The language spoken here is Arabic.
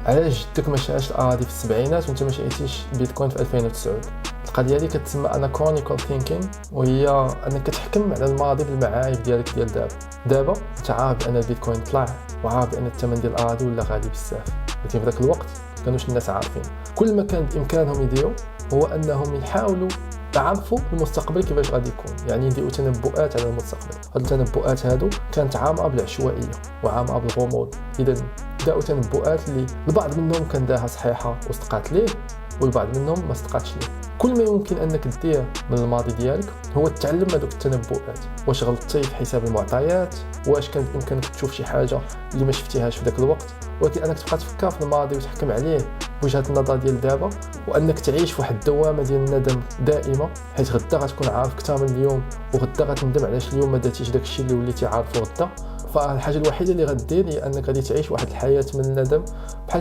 علاش جدك ما شاش الاراضي في السبعينات وانت ما شريتيش بيتكوين في 2009؟ القضيه هذه كتسمى اناكرونيكال ثينكينغ، وهي انك كتحكم على الماضي بالمعايب ديالك ديال دابا انت عارف بان البيتكوين طلع وعارف بان الثمن ديال الاراضي ولا غالي بزاف، ولكن في ذاك الوقت كانوش الناس عارفين. كل ما كان بامكانهم يديروا هو انهم يحاولوا يعرفوا المستقبل كيفاش غادي يكون، يعني يديروا تنبؤات على المستقبل. هاد التنبؤات هادو كانت عامره بالعشوائيه وعامره بالغموض. اذا داو تنبؤات اللي البعض منهم كان داها صحيحه واستقعت ليه، والبعض منهم ما استقعتش ليه. كل ما يمكن انك دير من الماضي ديالك هو تعلم هذوك التنبؤات. واش غلطتي في حساب المعطيات؟ واش كان بامكانك تشوف شي حاجه اللي ما شفتيهاش في ذاك الوقت؟ ولكن انك تبقى تفكر في الماضي وتحكم عليه بوجهه النظر ديال دابا، وانك تعيش في واحد الدوامه ديال الندم دائمه، حيت غدا غتكون عارف اكثر من اليوم، وغدا غتندم علاش اليوم ما درتيش داك الشيء اللي وليتي عارفه غدا. فالحاجه الوحيده اللي غدير هي انك غادي تعيش واحد الحياه من الندم.